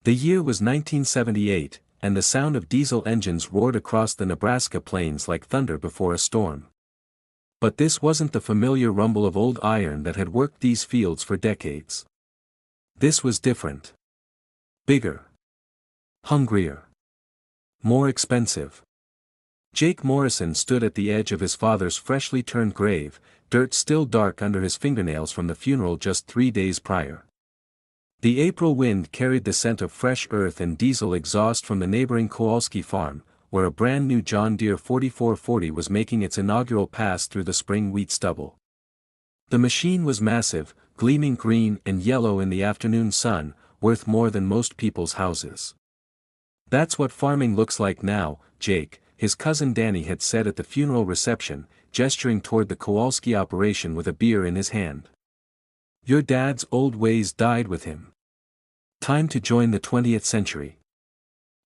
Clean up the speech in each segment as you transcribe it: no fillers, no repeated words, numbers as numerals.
The year was 1978, and the sound of diesel engines roared across the Nebraska plains like thunder before a storm. But this wasn't the familiar rumble of old iron that had worked these fields for decades. This was different. Bigger. Hungrier. More expensive. Jake Morrison stood at the edge of his father's freshly turned grave, dirt still dark under his fingernails from the funeral just 3 days prior. The April wind carried the scent of fresh earth and diesel exhaust from the neighboring Kowalski farm, where a brand new John Deere 4440 was making its inaugural pass through the spring wheat stubble. The machine was massive, gleaming green and yellow in the afternoon sun, worth more than most people's houses. "That's what farming looks like now, Jake," his cousin Danny had said at the funeral reception, gesturing toward the Kowalski operation with a beer in his hand. "Your dad's old ways died with him. Time to join the 20th century."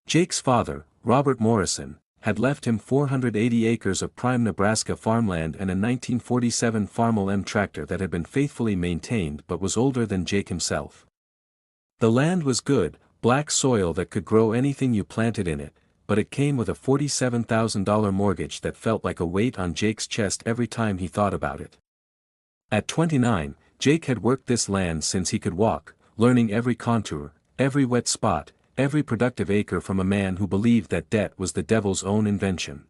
Jake's father, Robert Morrison, had left him 480 acres of prime Nebraska farmland and a 1947 Farmall M tractor that had been faithfully maintained but was older than Jake himself. The land was good, black soil that could grow anything you planted in it, but it came with a $47,000 mortgage that felt like a weight on Jake's chest every time he thought about it. At 29, Jake had worked this land since he could walk, learning every contour, every wet spot, every productive acre from a man who believed that debt was the devil's own invention.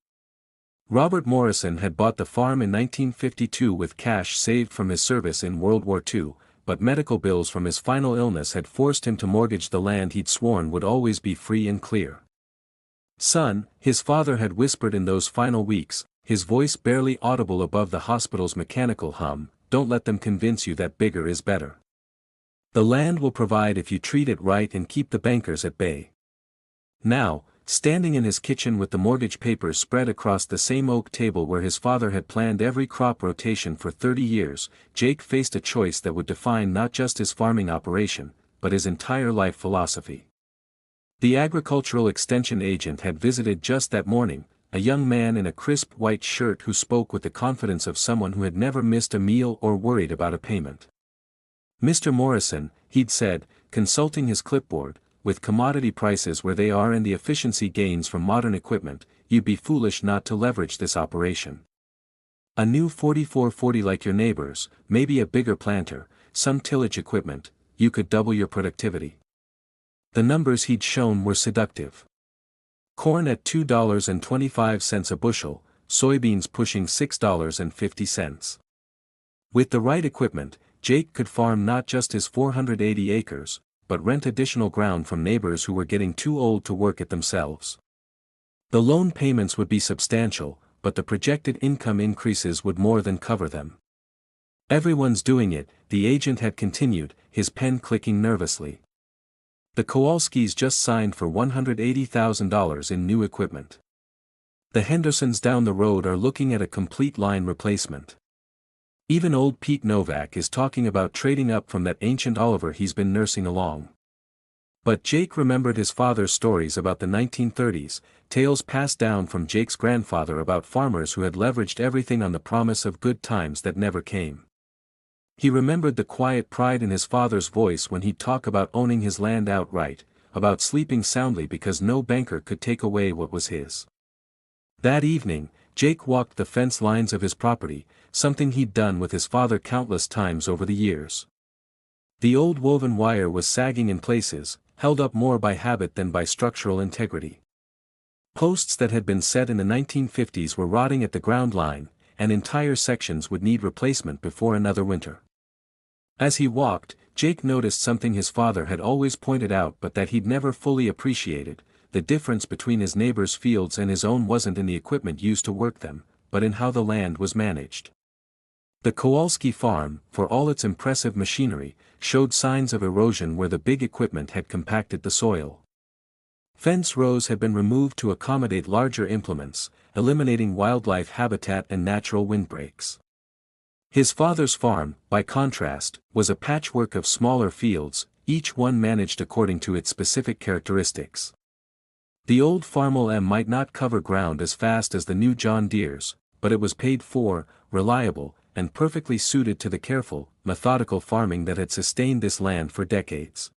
Robert Morrison had bought the farm in 1952 with cash saved from his service in World War II, but medical bills from his final illness had forced him to mortgage the land he'd sworn would always be free and clear. "Son," his father had whispered in those final weeks, his voice barely audible above the hospital's mechanical hum, "don't let them convince you that bigger is better. The land will provide if you treat it right and keep the bankers at bay." Now, standing in his kitchen with the mortgage papers spread across the same oak table where his father had planned every crop rotation for 30 years, Jake faced a choice that would define not just his farming operation, but his entire life philosophy. The agricultural extension agent had visited just that morning, a young man in a crisp white shirt who spoke with the confidence of someone who had never missed a meal or worried about a payment. "Mr. Morrison," he'd said, consulting his clipboard, "with commodity prices where they are and the efficiency gains from modern equipment, you'd be foolish not to leverage this operation. A new 4440 like your neighbors, maybe a bigger planter, some tillage equipment, you could double your productivity." The numbers he'd shown were seductive. Corn at $2.25 a bushel, soybeans pushing $6.50. With the right equipment, Jake could farm not just his 480 acres, but rent additional ground from neighbors who were getting too old to work it themselves. The loan payments would be substantial, but the projected income increases would more than cover them. "Everyone's doing it," the agent had continued, his pen clicking nervously. "The Kowalskis just signed for $180,000 in new equipment. The Hendersons down the road are looking at a complete line replacement. Even old Pete Novak is talking about trading up from that ancient Oliver he's been nursing along." But Jake remembered his father's stories about the 1930s, tales passed down from Jake's grandfather about farmers who had leveraged everything on the promise of good times that never came. He remembered the quiet pride in his father's voice when he'd talk about owning his land outright, about sleeping soundly because no banker could take away what was his. That evening, Jake walked the fence lines of his property, something he'd done with his father countless times over the years. The old woven wire was sagging in places, held up more by habit than by structural integrity. Posts that had been set in the 1950s were rotting at the ground line, and entire sections would need replacement before another winter. As he walked, Jake noticed something his father had always pointed out but that he'd never fully appreciated: the difference between his neighbor's fields and his own wasn't in the equipment used to work them, but in how the land was managed. The Kowalski farm, for all its impressive machinery, showed signs of erosion where the big equipment had compacted the soil. Fence rows had been removed to accommodate larger implements, eliminating wildlife habitat and natural windbreaks. His father's farm, by contrast, was a patchwork of smaller fields, each one managed according to its specific characteristics. The old Farmall M might not cover ground as fast as the new John Deere's, but it was paid for, reliable, and perfectly suited to the careful, methodical farming that had sustained this land for decades.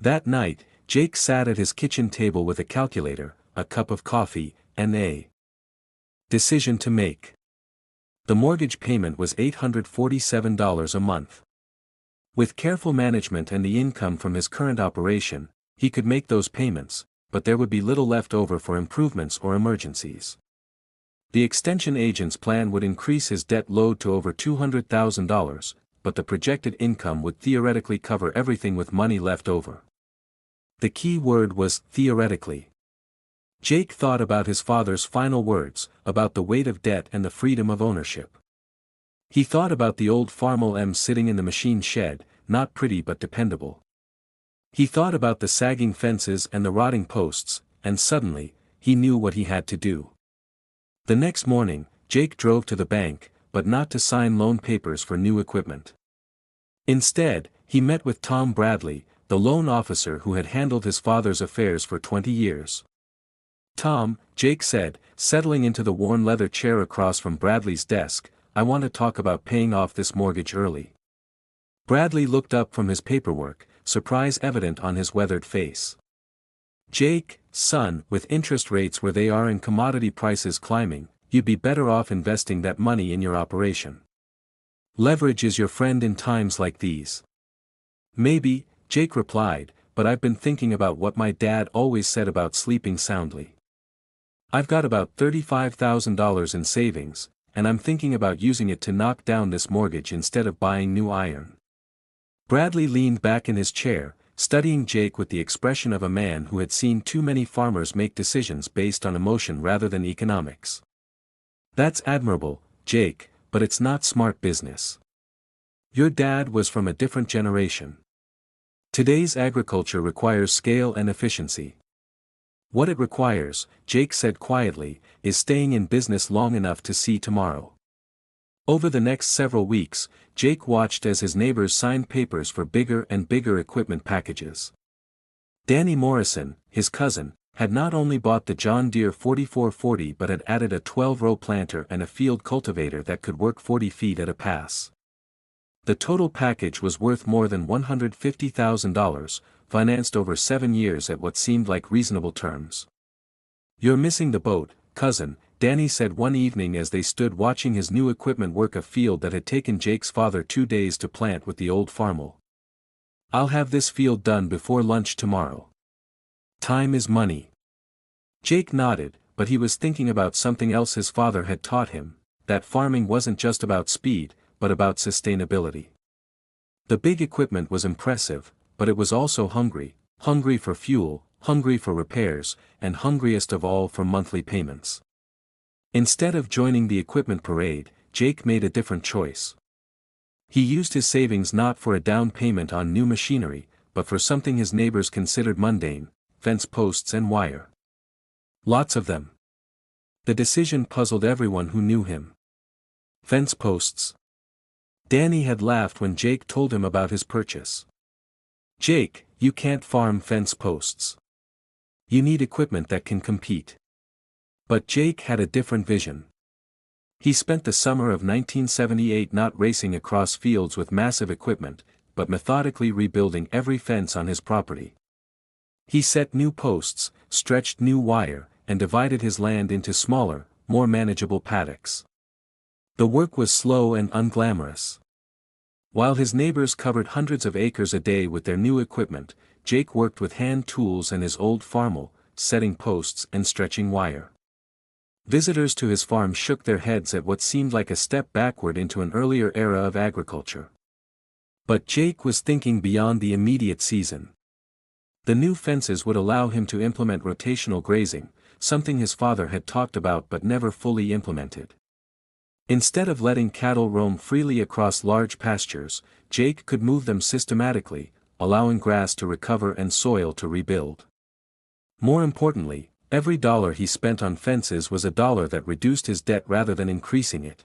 That night, Jake sat at his kitchen table with a calculator, a cup of coffee, and a decision to make. The mortgage payment was $847 a month. With careful management and the income from his current operation, he could make those payments, but there would be little left over for improvements or emergencies. The extension agent's plan would increase his debt load to over $200,000, but the projected income would theoretically cover everything with money left over. The key word was theoretically. Jake thought about his father's final words, about the weight of debt and the freedom of ownership. He thought about the old Farmall M sitting in the machine shed, not pretty but dependable. He thought about the sagging fences and the rotting posts, and suddenly, he knew what he had to do. The next morning, Jake drove to the bank, but not to sign loan papers for new equipment. Instead, he met with Tom Bradley, the loan officer who had handled his father's affairs for 20 years. "Tom," Jake said, settling into the worn leather chair across from Bradley's desk, "I want to talk about paying off this mortgage early." Bradley looked up from his paperwork, surprise evident on his weathered face. "Jake, son, with interest rates where they are and commodity prices climbing, you'd be better off investing that money in your operation. Leverage is your friend in times like these." "Maybe," Jake replied, "but I've been thinking about what my dad always said about sleeping soundly. I've got about $35,000 in savings, and I'm thinking about using it to knock down this mortgage instead of buying new iron." Bradley leaned back in his chair, studying Jake with the expression of a man who had seen too many farmers make decisions based on emotion rather than economics. "That's admirable, Jake, but it's not smart business. Your dad was from a different generation. Today's agriculture requires scale and efficiency. What it requires," Jake said quietly, "is staying in business long enough to see tomorrow." Over the next several weeks, Jake watched as his neighbors signed papers for bigger and bigger equipment packages. Danny Morrison, his cousin, had not only bought the John Deere 4440 but had added a 12-row planter and a field cultivator that could work 40 feet at a pass. The total package was worth more than $150,000, financed over 7 years at what seemed like reasonable terms. "You're missing the boat, cousin," Danny said one evening as they stood watching his new equipment work a field that had taken Jake's father 2 days to plant with the old Farmall. "I'll have this field done before lunch tomorrow. Time is money." Jake nodded, but he was thinking about something else his father had taught him, that farming wasn't just about speed, but about sustainability. The big equipment was impressive, but it was also hungry for fuel, hungry for repairs, and hungriest of all for monthly payments. Instead of joining the equipment parade, Jake made a different choice. He used his savings not for a down payment on new machinery, but for something his neighbors considered mundane: fence posts and wire. Lots of them. The decision puzzled everyone who knew him. Fence posts. Danny had laughed when Jake told him about his purchase. "Jake, you can't farm fence posts. You need equipment that can compete." But Jake had a different vision. He spent the summer of 1978 not racing across fields with massive equipment, but methodically rebuilding every fence on his property. He set new posts, stretched new wire, and divided his land into smaller, more manageable paddocks. The work was slow and unglamorous. While his neighbors covered hundreds of acres a day with their new equipment, Jake worked with hand tools and his old Farmall, setting posts and stretching wire. Visitors to his farm shook their heads at what seemed like a step backward into an earlier era of agriculture. But Jake was thinking beyond the immediate season. The new fences would allow him to implement rotational grazing, something his father had talked about but never fully implemented. Instead of letting cattle roam freely across large pastures, Jake could move them systematically, allowing grass to recover and soil to rebuild. More importantly, every dollar he spent on fences was a dollar that reduced his debt rather than increasing it.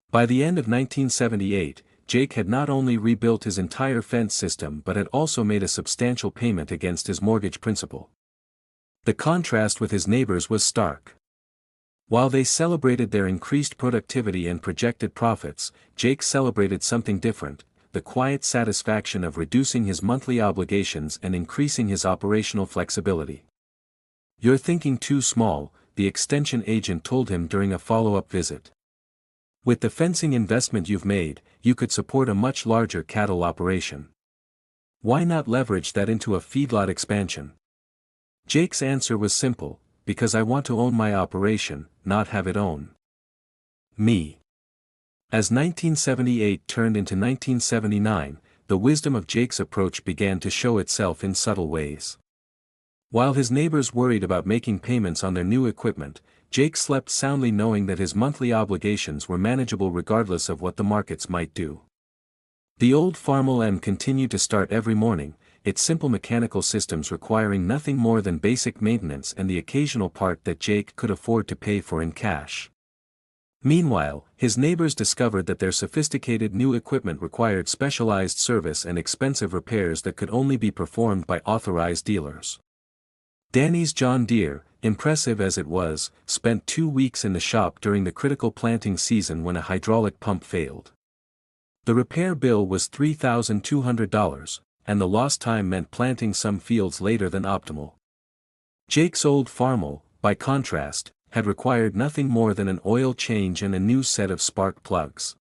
By the end of 1978, Jake had not only rebuilt his entire fence system but had also made a substantial payment against his mortgage principal. The contrast with his neighbors was stark. While they celebrated their increased productivity and projected profits, Jake celebrated something different: the quiet satisfaction of reducing his monthly obligations and increasing his operational flexibility. "You're thinking too small," the extension agent told him during a follow-up visit. "With the fencing investment you've made, you could support a much larger cattle operation. Why not leverage that into a feedlot expansion?" Jake's answer was simple: "Because I want to own my operation, not have it own me." As 1978 turned into 1979, the wisdom of Jake's approach began to show itself in subtle ways. While his neighbors worried about making payments on their new equipment, Jake slept soundly knowing that his monthly obligations were manageable regardless of what the markets might do. The old Farmall M continued to start every morning, its simple mechanical systems requiring nothing more than basic maintenance and the occasional part that Jake could afford to pay for in cash. Meanwhile, his neighbors discovered that their sophisticated new equipment required specialized service and expensive repairs that could only be performed by authorized dealers. Danny's John Deere, impressive as it was, spent 2 weeks in the shop during the critical planting season when a hydraulic pump failed. The repair bill was $3,200, and the lost time meant planting some fields later than optimal. Jake's old Farmall, by contrast, had required nothing more than an oil change and a new set of spark plugs.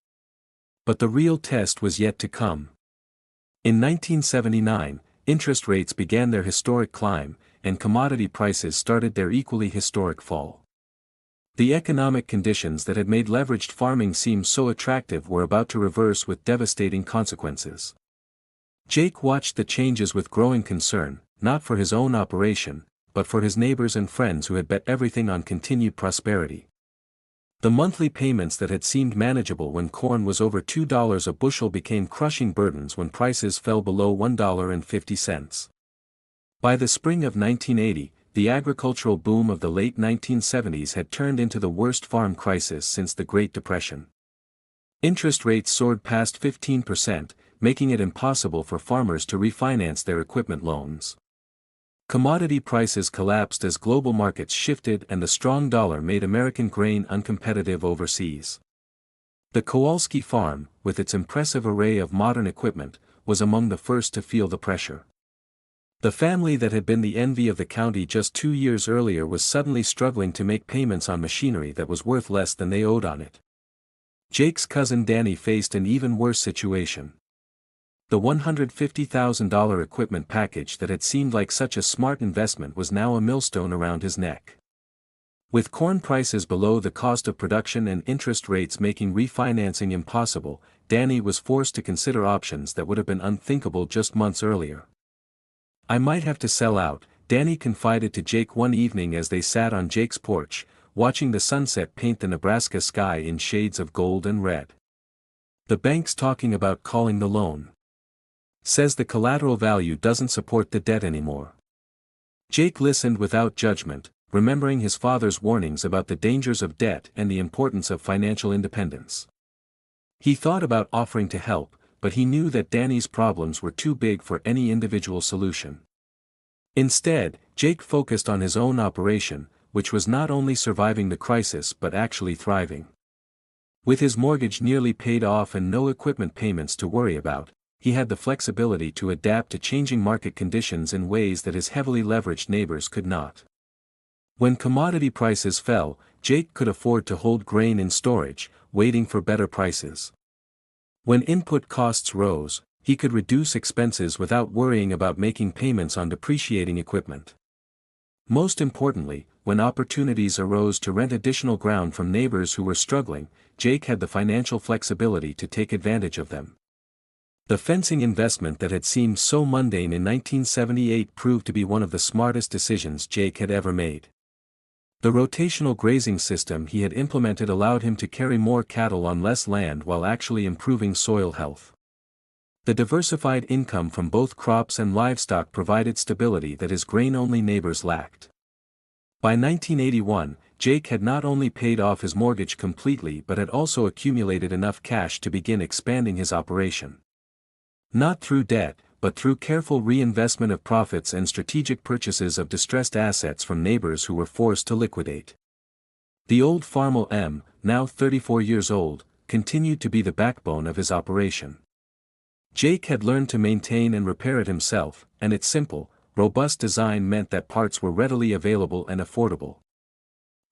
But the real test was yet to come. In 1979, interest rates began their historic climb, and commodity prices started their equally historic fall. The economic conditions that had made leveraged farming seem so attractive were about to reverse with devastating consequences. Jake watched the changes with growing concern, not for his own operation, but for his neighbors and friends who had bet everything on continued prosperity. The monthly payments that had seemed manageable when corn was over $2 a bushel became crushing burdens when prices fell below $1.50. By the spring of 1980, the agricultural boom of the late 1970s had turned into the worst farm crisis since the Great Depression. Interest rates soared past 15%, making it impossible for farmers to refinance their equipment loans. Commodity prices collapsed as global markets shifted and the strong dollar made American grain uncompetitive overseas. The Kowalski farm, with its impressive array of modern equipment, was among the first to feel the pressure. The family that had been the envy of the county just 2 years earlier was suddenly struggling to make payments on machinery that was worth less than they owed on it. Jake's cousin Danny faced an even worse situation. The $150,000 equipment package that had seemed like such a smart investment was now a millstone around his neck. With corn prices below the cost of production and interest rates making refinancing impossible, Danny was forced to consider options that would have been unthinkable just months earlier. "I might have to sell out," Danny confided to Jake one evening as they sat on Jake's porch, watching the sunset paint the Nebraska sky in shades of gold and red. "The bank's talking about calling the loan. Says the collateral value doesn't support the debt anymore." Jake listened without judgment, remembering his father's warnings about the dangers of debt and the importance of financial independence. He thought about offering to help, but he knew that Danny's problems were too big for any individual solution. Instead, Jake focused on his own operation, which was not only surviving the crisis but actually thriving. With his mortgage nearly paid off and no equipment payments to worry about, he had the flexibility to adapt to changing market conditions in ways that his heavily leveraged neighbors could not. When commodity prices fell, Jake could afford to hold grain in storage, waiting for better prices. When input costs rose, he could reduce expenses without worrying about making payments on depreciating equipment. Most importantly, when opportunities arose to rent additional ground from neighbors who were struggling, Jake had the financial flexibility to take advantage of them. The fencing investment that had seemed so mundane in 1978 proved to be one of the smartest decisions Jake had ever made. The rotational grazing system he had implemented allowed him to carry more cattle on less land while actually improving soil health. The diversified income from both crops and livestock provided stability that his grain-only neighbors lacked. By 1981, Jake had not only paid off his mortgage completely but had also accumulated enough cash to begin expanding his operation. Not through debt, but through careful reinvestment of profits and strategic purchases of distressed assets from neighbors who were forced to liquidate. The old Farmall M, now 34 years old, continued to be the backbone of his operation. Jake had learned to maintain and repair it himself, and its simple, robust design meant that parts were readily available and affordable.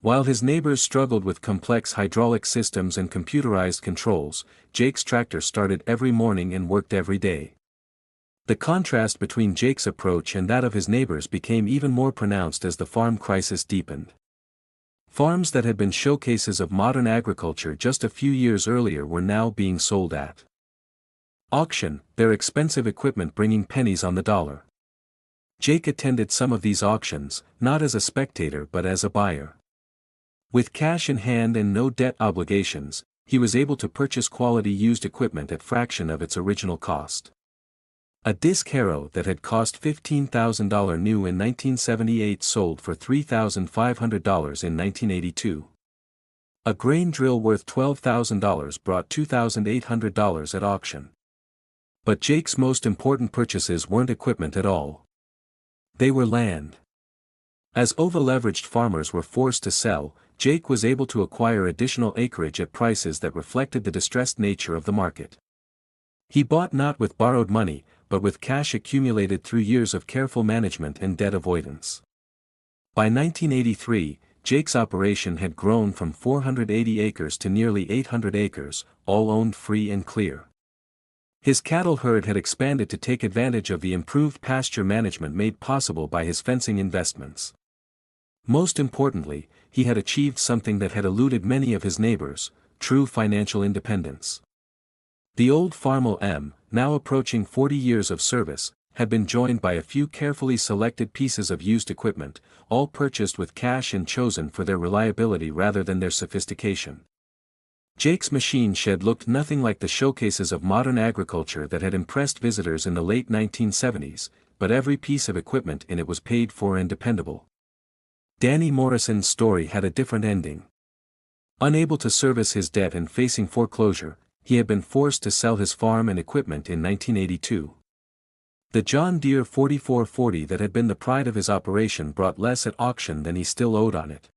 While his neighbors struggled with complex hydraulic systems and computerized controls, Jake's tractor started every morning and worked every day. The contrast between Jake's approach and that of his neighbors became even more pronounced as the farm crisis deepened. Farms that had been showcases of modern agriculture just a few years earlier were now being sold at auction, their expensive equipment bringing pennies on the dollar. Jake attended some of these auctions, not as a spectator but as a buyer. With cash in hand and no debt obligations, he was able to purchase quality used equipment at fraction of its original cost. A disc harrow that had cost $15,000 new in 1978 sold for $3,500 in 1982. A grain drill worth $12,000 brought $2,800 at auction. But Jake's most important purchases weren't equipment at all. They were land. As over-leveraged farmers were forced to sell, Jake was able to acquire additional acreage at prices that reflected the distressed nature of the market. He bought not with borrowed money, but with cash accumulated through years of careful management and debt avoidance. By 1983, Jake's operation had grown from 480 acres to nearly 800 acres, all owned free and clear. His cattle herd had expanded to take advantage of the improved pasture management made possible by his fencing investments. Most importantly, he had achieved something that had eluded many of his neighbors: true financial independence. The old Farmall M, now approaching 40 years of service, had been joined by a few carefully selected pieces of used equipment, all purchased with cash and chosen for their reliability rather than their sophistication. Jake's machine shed looked nothing like the showcases of modern agriculture that had impressed visitors in the late 1970s, but every piece of equipment in it was paid for and dependable. Danny Morrison's story had a different ending. Unable to service his debt and facing foreclosure, he had been forced to sell his farm and equipment in 1982. The John Deere 4440 that had been the pride of his operation brought less at auction than he still owed on it.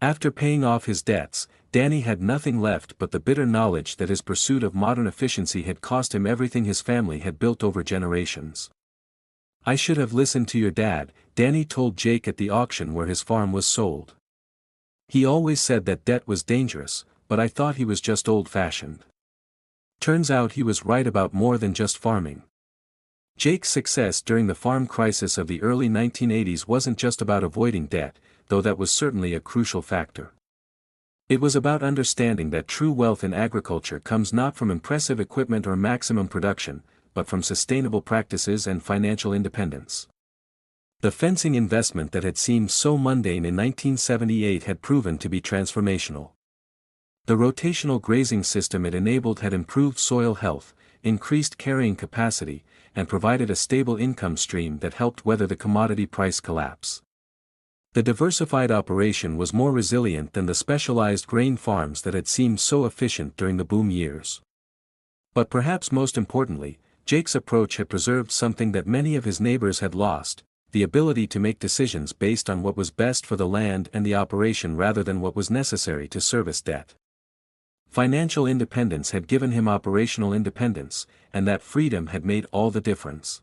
After paying off his debts, Danny had nothing left but the bitter knowledge that his pursuit of modern efficiency had cost him everything his family had built over generations. "I should have listened to your dad," Danny told Jake at the auction where his farm was sold. "He always said that debt was dangerous, but I thought he was just old-fashioned." Turns out he was right about more than just farming. Jake's success during the farm crisis of the early 1980s wasn't just about avoiding debt, though that was certainly a crucial factor. It was about understanding that true wealth in agriculture comes not from impressive equipment or maximum production, but from sustainable practices and financial independence. The fencing investment that had seemed so mundane in 1978 had proven to be transformational. The rotational grazing system it enabled had improved soil health, increased carrying capacity, and provided a stable income stream that helped weather the commodity price collapse. The diversified operation was more resilient than the specialized grain farms that had seemed so efficient during the boom years. But perhaps most importantly, Jake's approach had preserved something that many of his neighbors had lost: the ability to make decisions based on what was best for the land and the operation rather than what was necessary to service debt. Financial independence had given him operational independence, and that freedom had made all the difference.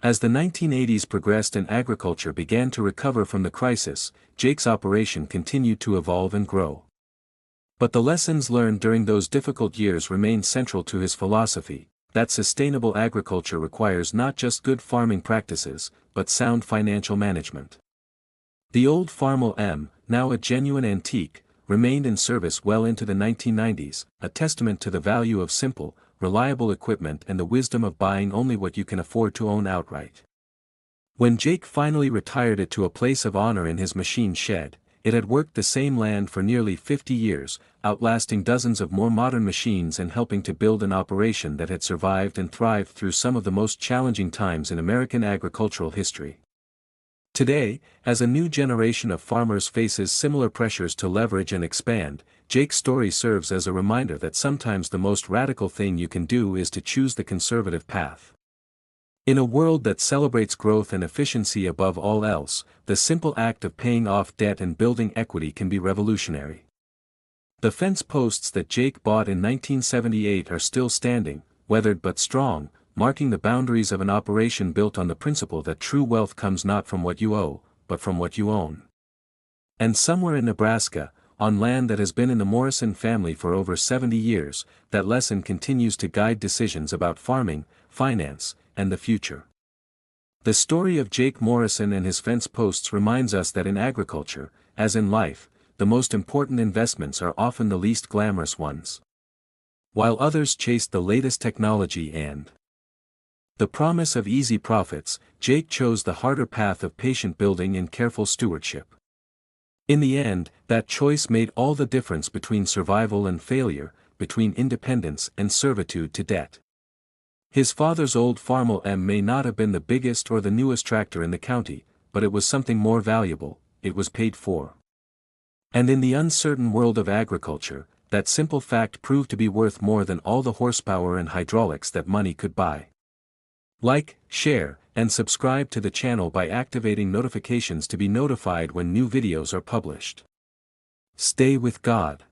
As the 1980s progressed and agriculture began to recover from the crisis, Jake's operation continued to evolve and grow. But the lessons learned during those difficult years remained central to his philosophy: that sustainable agriculture requires not just good farming practices, but sound financial management. The old Farmall M, now a genuine antique, remained in service well into the 1990s, a testament to the value of simple, reliable equipment and the wisdom of buying only what you can afford to own outright. When Jake finally retired it to a place of honor in his machine shed, it had worked the same land for nearly 50 years, outlasting dozens of more modern machines and helping to build an operation that had survived and thrived through some of the most challenging times in American agricultural history. Today, as a new generation of farmers faces similar pressures to leverage and expand, Jake's story serves as a reminder that sometimes the most radical thing you can do is to choose the conservative path. In a world that celebrates growth and efficiency above all else, the simple act of paying off debt and building equity can be revolutionary. The fence posts that Jake bought in 1978 are still standing, weathered but strong, marking the boundaries of an operation built on the principle that true wealth comes not from what you owe, but from what you own. And somewhere in Nebraska, on land that has been in the Morrison family for over 70 years, that lesson continues to guide decisions about farming, finance, and the future. The story of Jake Morrison and his fence posts reminds us that in agriculture, as in life, the most important investments are often the least glamorous ones. While others chased the latest technology and the promise of easy profits, Jake chose the harder path of patient building and careful stewardship. In the end, that choice made all the difference between survival and failure, between independence and servitude to debt. His father's old Farmall may not have been the biggest or the newest tractor in the county, but it was something more valuable. It was paid for. And in the uncertain world of agriculture, that simple fact proved to be worth more than all the horsepower and hydraulics that money could buy. Like, share, and subscribe to the channel by activating notifications to be notified when new videos are published. Stay with God.